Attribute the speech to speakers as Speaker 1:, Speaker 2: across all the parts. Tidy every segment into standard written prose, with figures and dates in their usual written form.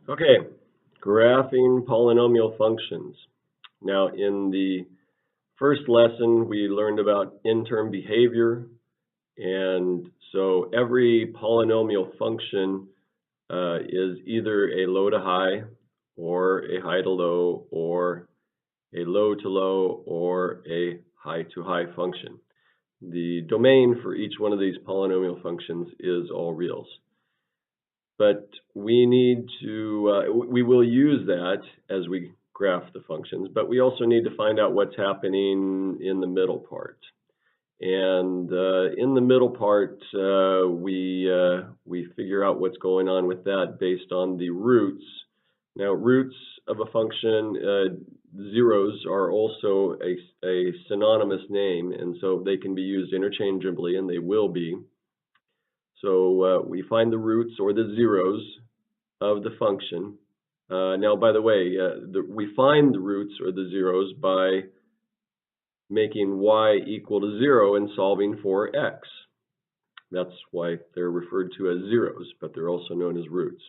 Speaker 1: Okay, graphing polynomial functions. Now, in the first lesson, we learned about in-term behavior, and so every polynomial function is either a low to high, or a high to low, or a low to low, or a high to high function. The domain for each one of these polynomial functions is all reals. But we need to, we will use that as we graph the functions, but we also need to find out what's happening in the middle part. And in the middle part, we figure out what's going on with that based on the roots. Now, roots of a function, zeros are also a synonymous name, and so they can be used interchangeably, and they will be. So we find the roots or the zeros of the function. Now, by the way, we find the roots or the zeros by making y equal to 0 and solving for x. That's why they're referred to as zeros, but they're also known as roots.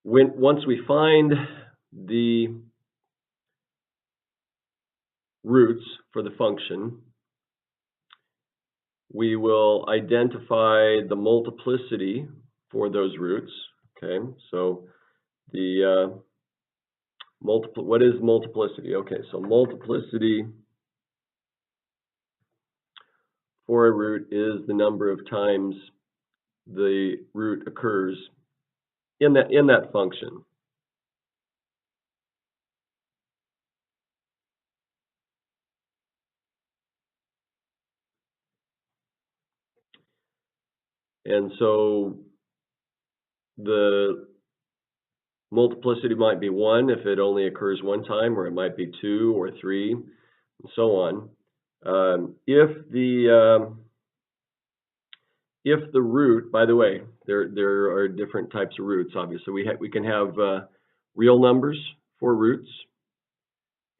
Speaker 1: Once we find the roots for the function, we will identify the multiplicity for those roots. Okay, so the what is multiplicity? Okay, so multiplicity for a root is the number of times the root occurs in that function. And so the multiplicity might be 1 if it only occurs one time, or it might be 2 or 3, and so on. If the root, by the way, there are different types of roots. Obviously, we can have real numbers for roots,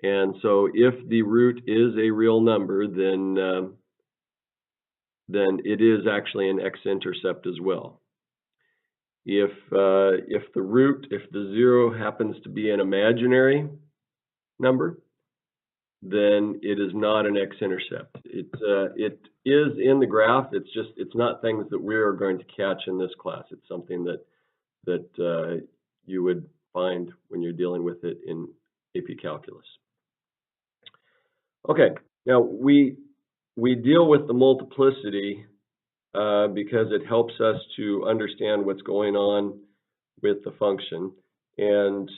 Speaker 1: and so if the root is a real number, then it is actually an x-intercept as well. If the 0 happens to be an imaginary number, then it is not an x-intercept. It is in the graph. It's not things that we are going to catch in this class. It's something that you would find when you're dealing with it in AP Calculus. Okay, now we deal with the multiplicity because it helps us to understand what's going on with the function. And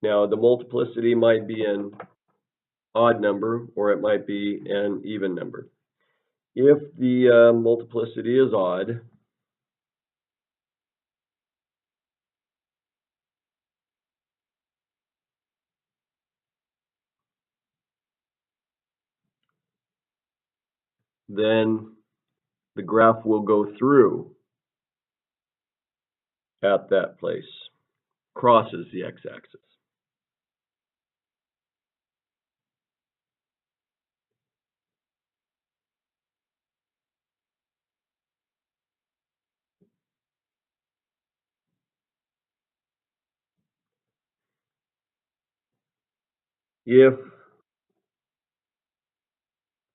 Speaker 1: now the multiplicity might be an odd number, or it might be an even number. If the multiplicity is odd, then the graph will go through at that place, crosses the x-axis. If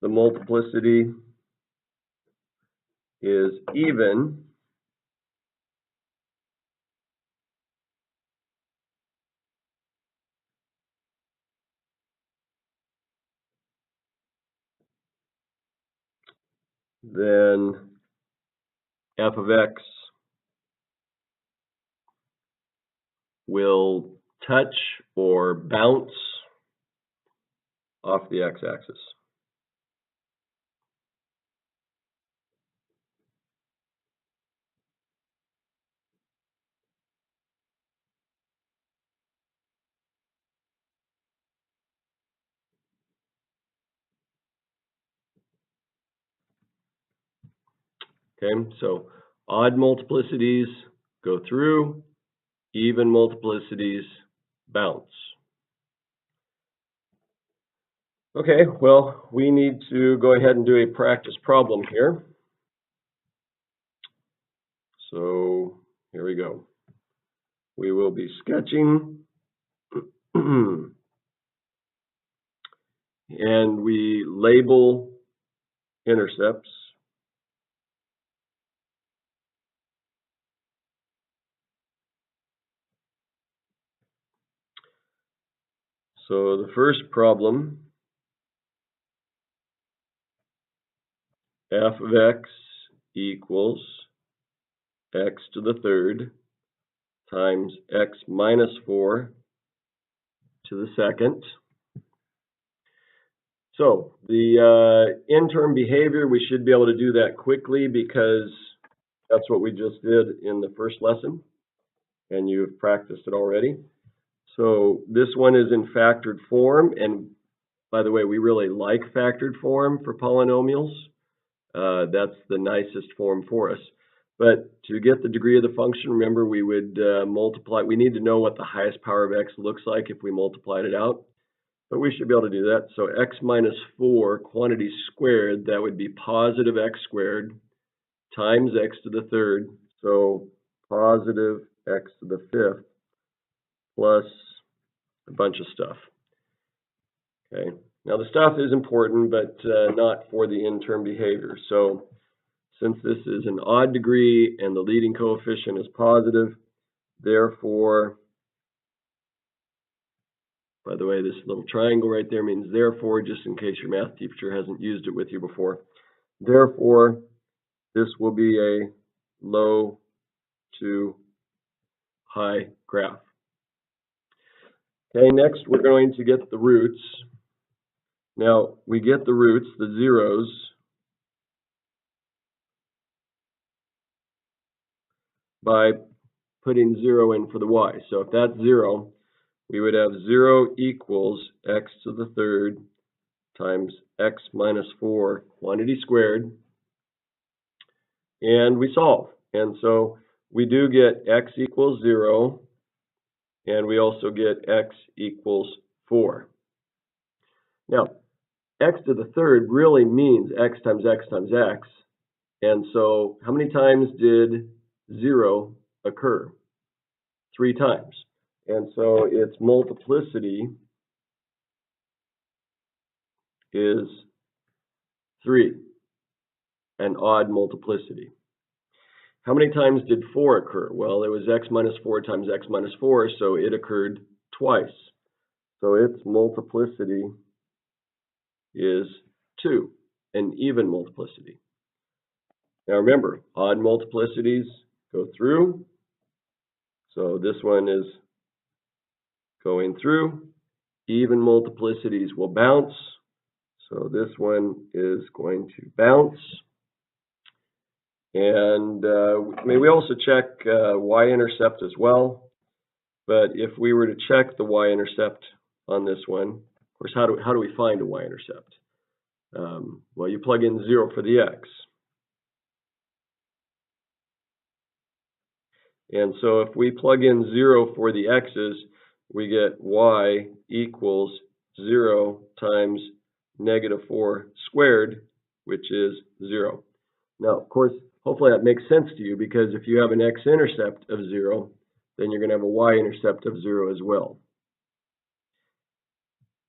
Speaker 1: the multiplicity is even, then f of x will touch or bounce off the x-axis. Okay, so odd multiplicities go through, even multiplicities bounce. Okay, well, we need to go ahead and do a practice problem here. So here we go. we will be sketching. And we label intercepts. So the first problem, f of x equals x to the third times x minus 4 to the second. So the in-term behavior, we should be able to do that quickly because that's what we just did in the first lesson, and you've practiced it already. So this one is in factored form, and by the way, we really like factored form for polynomials. That's the nicest form for us. But to get the degree of the function, remember we would multiply. We need to know what the highest power of x looks like if we multiplied it out. But we should be able to do that. So x minus 4 quantity squared, that would be positive x squared times x to the third. So positive x to the fifth plus a bunch of stuff. Okay. Now the stuff is important, but not for the in-term behavior. So since this is an odd degree and the leading coefficient is positive, therefore, by the way, this little triangle right there means therefore, just in case your math teacher hasn't used it with you before. Therefore, this will be a low to high graph. Okay, next we're going to get the roots. Now, we get the roots, the zeros, by putting 0 in for the y. So if that's 0, we would have 0 equals x to the third times x minus 4 quantity squared. And we solve. And so we do get x equals 0, and we also get x equals 4. Now, x to the third really means x times x times x. And so how many times did 0 occur? 3 times. And so its multiplicity is 3, an odd multiplicity. How many times did 4 occur? Well, it was x minus 4 times x minus 4, so it occurred twice. So its multiplicity is 2, an even multiplicity. Now remember, odd multiplicities go through. So this one is going through. Even multiplicities will bounce. So this one is going to bounce. And we also check y-intercept as well. But if we were to check the y-intercept on this one, of course, how do we find a y-intercept? Well, you plug in 0 for the x. And so if we plug in 0 for the x's, we get y equals 0 times negative 4 squared, which is 0. Now, of course, hopefully that makes sense to you, because if you have an x-intercept of 0, then you're going to have a y-intercept of 0 as well.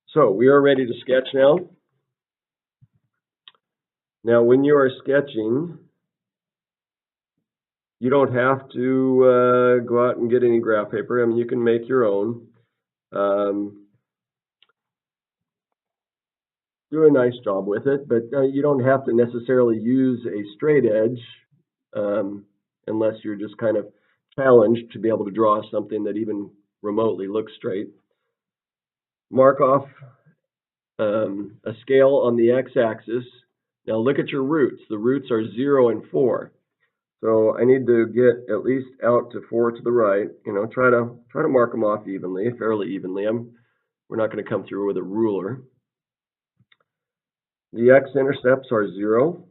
Speaker 1: So we are ready to sketch now. Now, when you are sketching, you don't have to go out and get any graph paper. I mean, you can make your own. Do a nice job with it, but you don't have to necessarily use a straight edge unless you're just kind of challenged to be able to draw something that even remotely looks straight. Mark off a scale on the x-axis. Now look at your roots. The roots are 0 and 4. So I need to get at least out to 4 to the right. You know, try to mark them off evenly, fairly evenly. We're not going to come through with a ruler. The x-intercepts are 0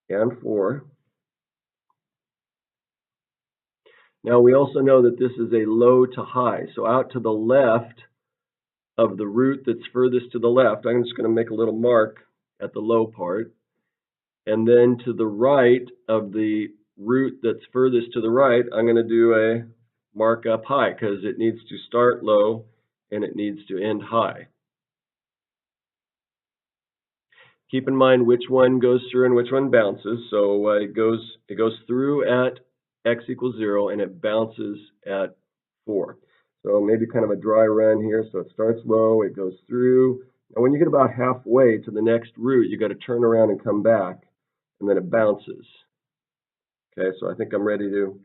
Speaker 1: and 4. Now we also know that this is a low to high. So out to the left of the root that's furthest to the left, I'm just going to make a little mark at the low part. And then to the right of the root that's furthest to the right, I'm going to do a mark up high because it needs to start low and it needs to end high. Keep in mind which one goes through and which one bounces. So it goes through at x equals 0 and it bounces at 4. So maybe kind of a dry run here. So it starts low, it goes through. Now when you get about halfway to the next root, you got to turn around and come back, and then it bounces. Okay, so I think I'm ready to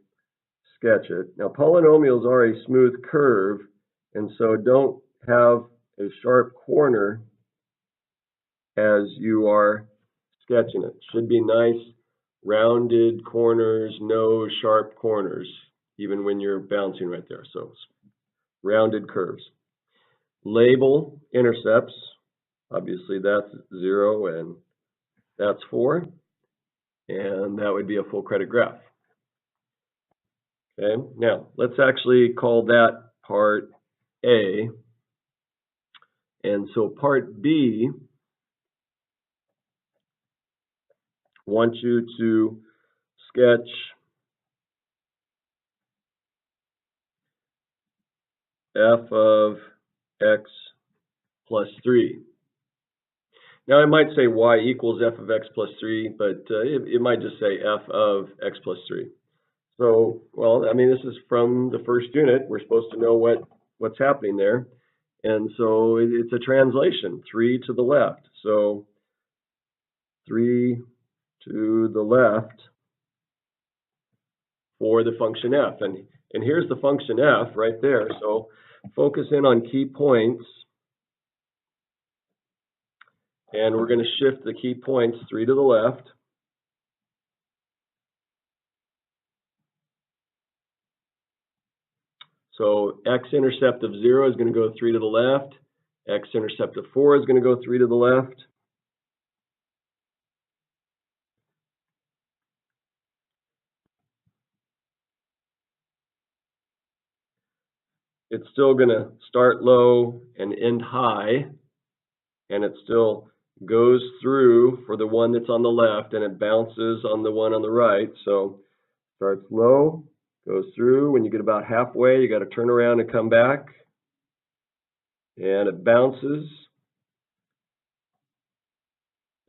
Speaker 1: sketch it. Now polynomials are a smooth curve, and so don't have a sharp corner as you are sketching it. Should be nice rounded corners, no sharp corners, even when you're bouncing right there. So rounded curves. Label intercepts. Obviously that's 0 and that's 4. And that would be a full credit graph. Okay, now let's actually call that part A. And so part B, I want you to sketch f of x plus 3. Now, I might say y equals f of x plus 3, but it might just say f of x plus 3. So, well, I mean, this is from the first unit. We're supposed to know what's happening there. And so it's a translation, 3 to the left. So 3 to the left for the function f. And here's the function f right there. So focus in on key points. And we're going to shift the key points 3 to the left. So x-intercept of 0 is going to go 3 to the left. X-intercept of 4 is going to go 3 to the left. It's still going to start low and end high. And it still goes through for the one that's on the left, and it bounces on the one on the right. So starts low, goes through. When you get about halfway, you got to turn around and come back. And it bounces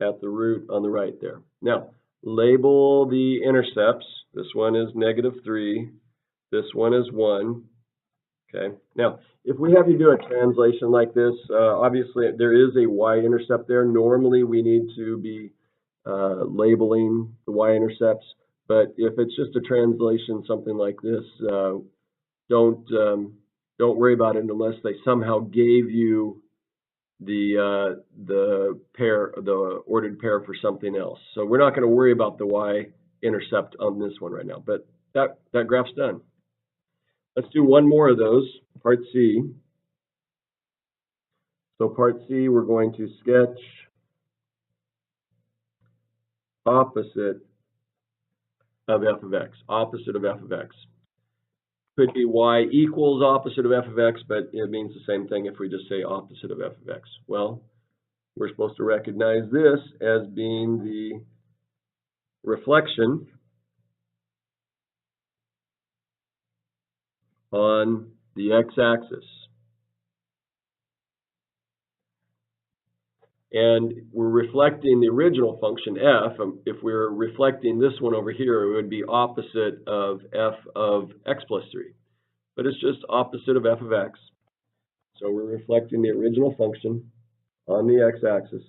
Speaker 1: at the root on the right there. Now, label the intercepts. This one is -3. This one is 1. Okay. Now, if we have you do a translation like this, obviously there is a y-intercept there. Normally, we need to be labeling the y-intercepts. But if it's just a translation, something like this, don't worry about it unless they somehow gave you the pair, the ordered pair for something else. So we're not going to worry about the y-intercept on this one right now. But that graph's done. Let's do one more of those, part C. So part C, we're going to sketch opposite of f of x, opposite of f of x. Could be y equals opposite of f of x, but it means the same thing if we just say opposite of f of x. Well, we're supposed to recognize this as being the reflection on the x-axis. And we're reflecting the original function f. If we're reflecting this one over here, it would be opposite of f of x plus 3. But it's just opposite of f of x. So we're reflecting the original function on the x-axis.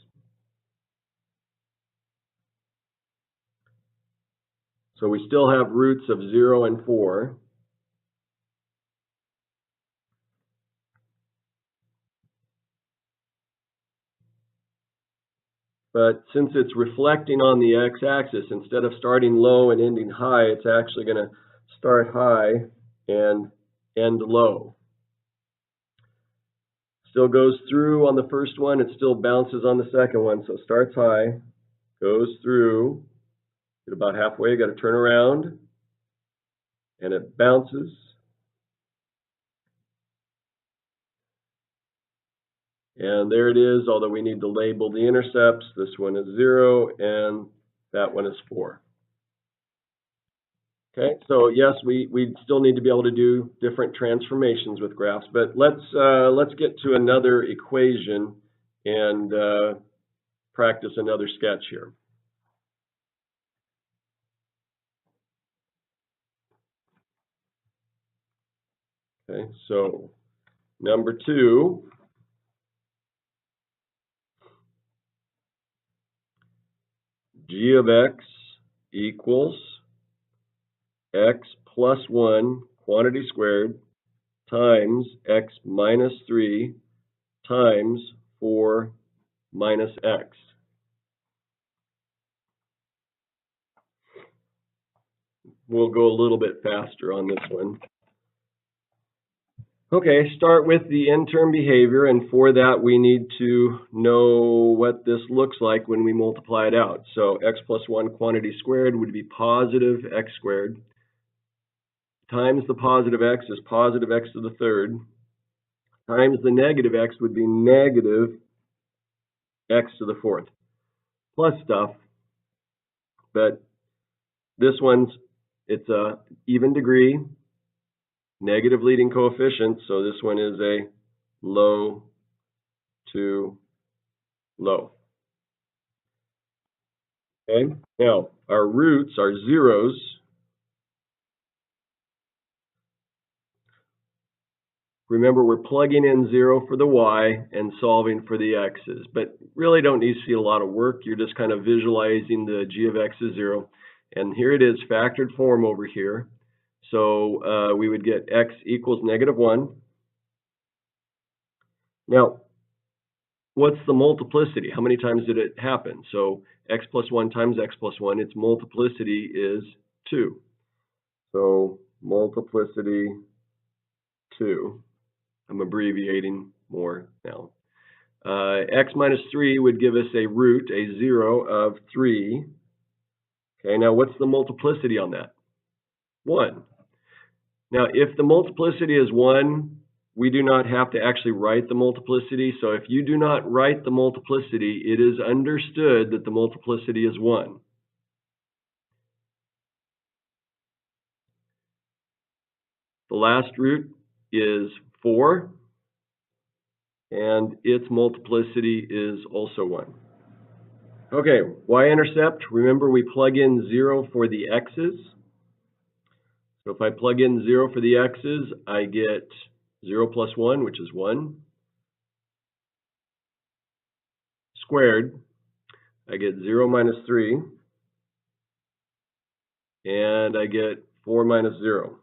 Speaker 1: So we still have roots of 0 and 4. But since it's reflecting on the x-axis, instead of starting low and ending high, it's actually going to start high and end low. Still goes through on the first one, it still bounces on the second one. So it starts high, goes through, get about halfway, you got to turn around, and it bounces. And there it is, although we need to label the intercepts. This one is 0, and that one is 4. Okay, so yes, we still need to be able to do different transformations with graphs, but let's get to another equation and practice another sketch here. Okay, so number 2, g of x equals x plus 1 quantity squared times x minus 3 times 4 minus x. We'll go a little bit faster on this one. Okay, start with the end-term behavior, and for that we need to know what this looks like when we multiply it out. So x plus 1 quantity squared would be positive x squared times the positive x is positive x to the third times the negative x would be negative x to the fourth plus stuff, but this one's, it's a even degree, negative leading coefficient, so this one is a low to low. Okay, now our roots are zeros. Remember, we're plugging in 0 for the y and solving for the x's, but really don't need to see a lot of work. You're just kind of visualizing the g of x is 0. And here it is, factored form over here. So we would get x equals negative 1. Now, what's the multiplicity? How many times did it happen? So x plus 1 times x plus 1, its multiplicity is 2. So multiplicity 2. I'm abbreviating more now. X minus 3 would give us a root, a 0 of 3. Okay, now what's the multiplicity on that? 1. Now, if the multiplicity is 1, we do not have to actually write the multiplicity. So if you do not write the multiplicity, it is understood that the multiplicity is 1. The last root is 4, and its multiplicity is also 1. Okay, y-intercept, remember we plug in 0 for the x's. So if I plug in 0 for the x's, I get 0 plus 1, which is 1, squared. I get 0 minus 3, and I get 4 minus 0.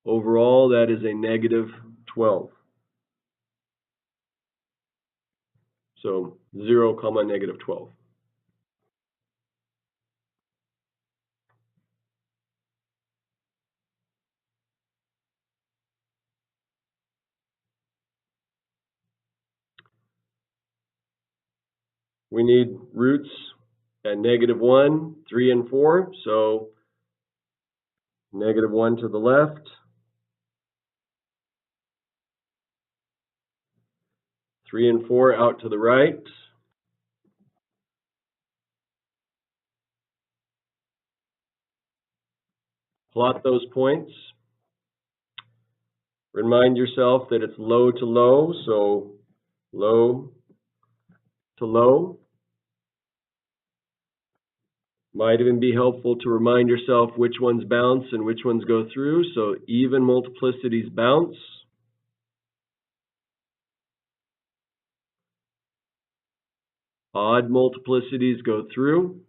Speaker 1: Overall, that is a negative 12. So 0, comma, negative 12. We need roots at negative 1, 3, and 4. So negative 1 to the left, 3 and 4 out to the right. Plot those points. Remind yourself that it's low to low, so low to low. Might even be helpful to remind yourself which ones bounce and which ones go through. So even multiplicities bounce. Odd multiplicities go through.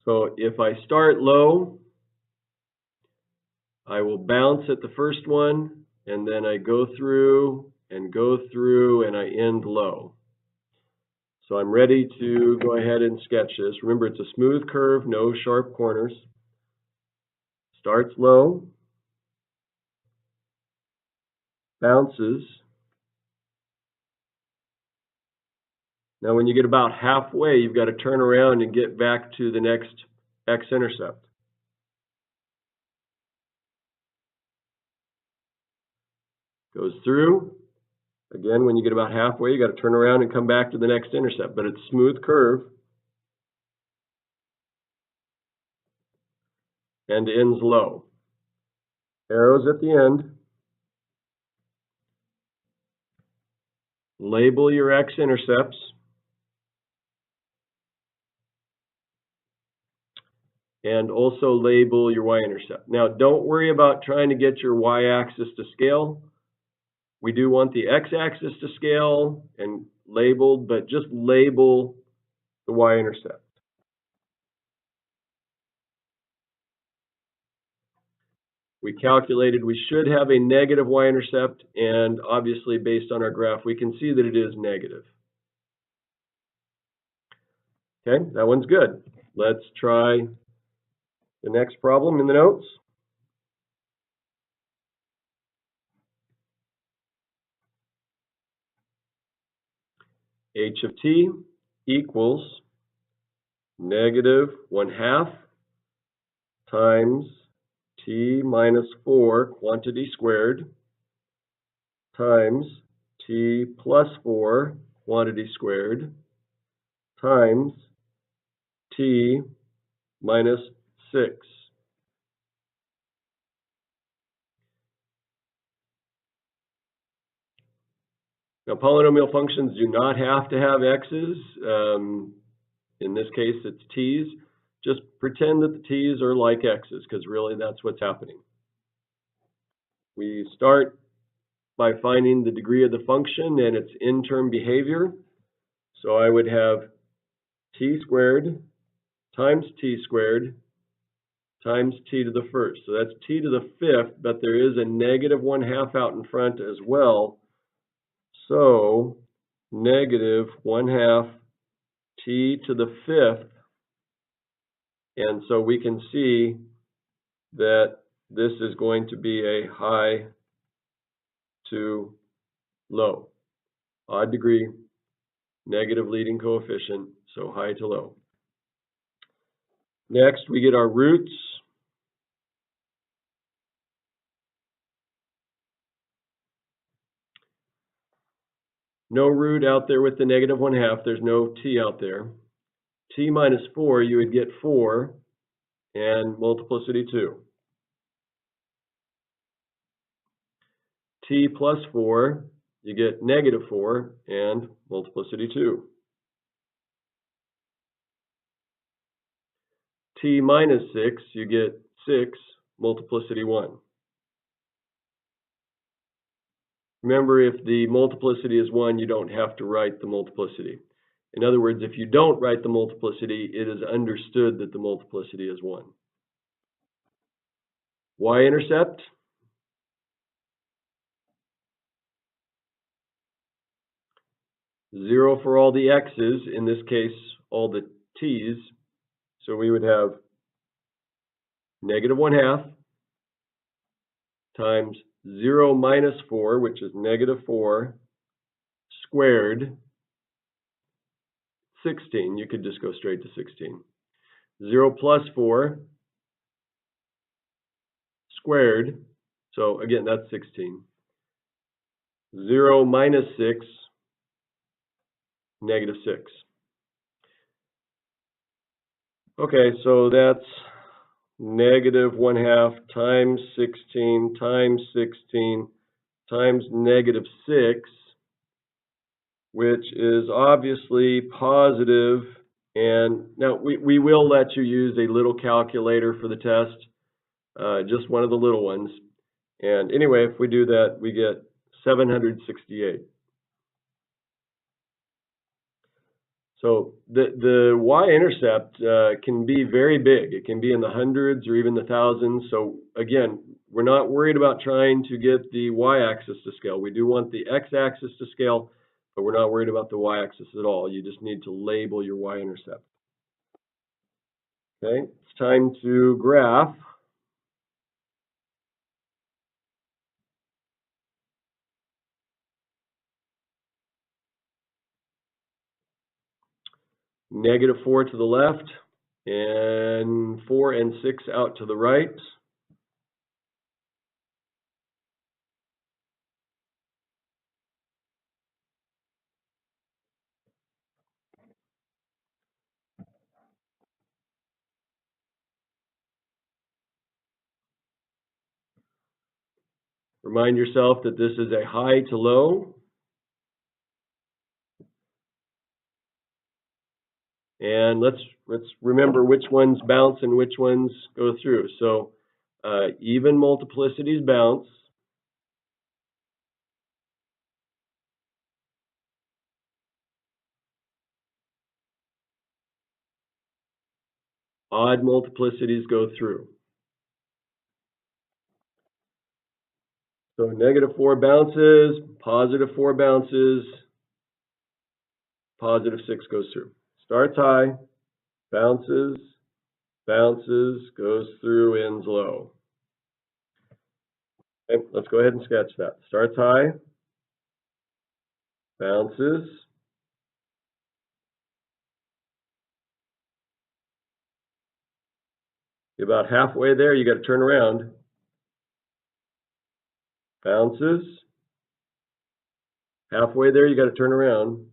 Speaker 1: So if I start low, I will bounce at the first one, and then I go through, and I end low. So I'm ready to go ahead and sketch this. Remember, it's a smooth curve, no sharp corners. Starts low, bounces. Now, when you get about halfway, you've got to turn around and get back to the next x-intercept. Goes through, Again, when you get about halfway, you got to turn around and come back to the next intercept, but it's a smooth curve and ends low. Arrows at the end. Label your x-intercepts. And also label your y-intercept. Now, don't worry about trying to get your y-axis to scale. We do want the x-axis to scale and labeled, but just label the y-intercept. We calculated we should have a negative y-intercept, and obviously based on our graph, we can see that it is negative. Okay, that one's good. Let's try the next problem in the notes. H of t equals negative 1/2 times t minus 4 quantity squared times t plus 4 quantity squared times t minus 6. Now, polynomial functions do not have to have x's. In this case, it's t's. Just pretend that the t's are like x's, because really that's what's happening. We start by finding the degree of the function and its in-term behavior. So I would have t squared times t squared times t to the first. So that's t to the fifth, but there is a negative 1/2 out in front as well. So negative 1/2 t to the fifth. And so we can see that this is going to be a high to low. Odd degree, negative leading coefficient, so high to low. Next, we get our roots. No root out there with the negative 1/2. There's no t out there. T minus 4, you would get 4 and multiplicity 2. T plus 4, you get negative 4 and multiplicity 2. T minus 6, you get 6, multiplicity 1. Remember, if the multiplicity is 1, you don't have to write the multiplicity. In other words, if you don't write the multiplicity, it is understood that the multiplicity is 1. Y-intercept. Zero for all the x's, in this case, all the t's. So we would have negative 1/2 times 0 minus 4, which is negative 4, squared, 16. You could just go straight to 16. 0 plus 4, squared. So again, that's 16. 0 minus 6, negative 6. Okay, so that's negative 1/2 times 16 times 16 times negative 6, which is obviously positive. And now we will let you use a little calculator for the test, just one of the little ones. And anyway, if we do that, we get 768. So the y-intercept can be very big. It can be in the hundreds or even the thousands. So again, we're not worried about trying to get the y-axis to scale. We do want the x-axis to scale, but we're not worried about the y-axis at all. You just need to label your y-intercept. Okay, it's time to graph. Negative 4 to the left, and 4 and 6 out to the right. Remind yourself that this is a high to low. And let's remember which ones bounce and which ones go through. So even multiplicities bounce. Odd multiplicities go through. So -4 bounces, +4 bounces, +6 goes through. Starts high, bounces, bounces, goes through, ends low. Okay, let's go ahead and sketch that. Starts high, bounces, about halfway there, you got to turn around. Bounces, halfway there, you got to turn around,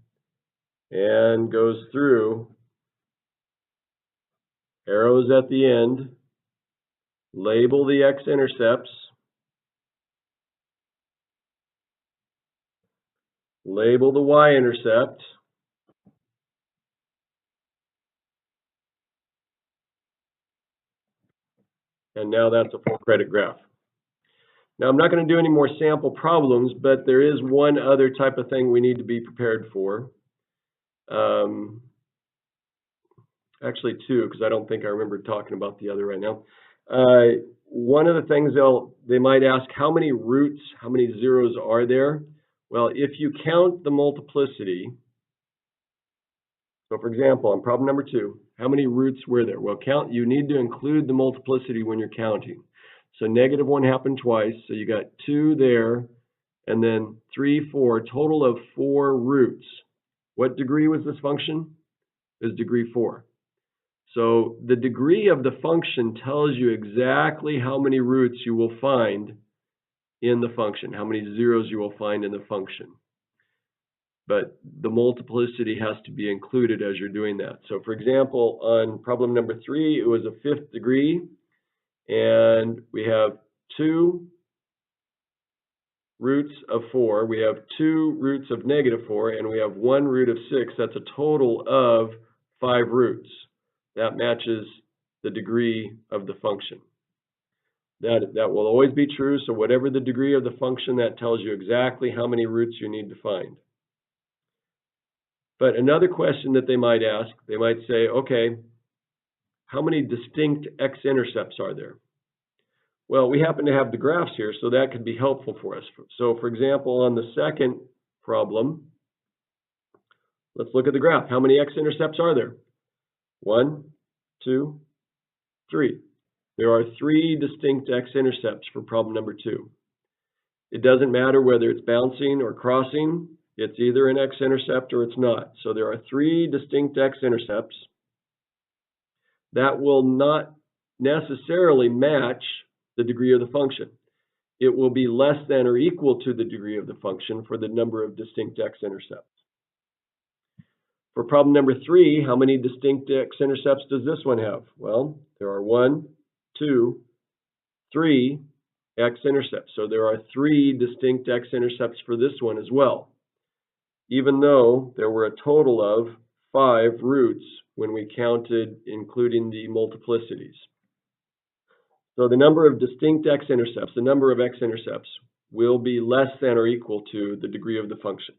Speaker 1: and goes through. Arrows at the end. Label the x-intercepts. Label the y-intercept. And now that's a full credit graph. Now, I'm not going to do any more sample problems, but there is one other type of thing we need to be prepared for. Actually, two, because I don't think I remember talking about the other right now. One of the things they might ask, how many roots, how many zeros are there? Well, if you count the multiplicity, so for example, on problem number 2, how many roots were there? Well, you need to include the multiplicity when you're counting. So -1 happened twice, so you got 2 there, and then 3, 4, total of 4 roots. What degree was this function? Is degree 4. So the degree of the function tells you exactly how many roots you will find in the function, how many zeros you will find in the function. But the multiplicity has to be included as you're doing that. So for example, on problem number 3, it was a 5th degree, and we have 2 roots of 4, we have 2 roots of -4, and we have 1 root of 6. That's a total of 5 roots. That matches the degree of the function. That will always be true, so whatever the degree of the function, that tells you exactly how many roots you need to find. But another question that they might ask, they might say, okay, how many distinct x-intercepts are there? Well, we happen to have the graphs here, so that could be helpful for us. So for example, on the second problem, let's look at the graph. How many x-intercepts are there? 1, 2, 3. There are 3 distinct x-intercepts for problem number 2. It doesn't matter whether it's bouncing or crossing. It's either an x-intercept or it's not. So there are 3 distinct x-intercepts that will not necessarily match the degree of the function. It will be less than or equal to the degree of the function for the number of distinct x-intercepts. For problem number 3, how many distinct x-intercepts does this one have? Well, there are 1, 2, 3 x-intercepts. So there are 3 distinct x-intercepts for this one as well, even though there were a total of 5 roots when we counted, including the multiplicities. So the number of distinct x-intercepts, the number of x-intercepts, will be less than or equal to the degree of the function.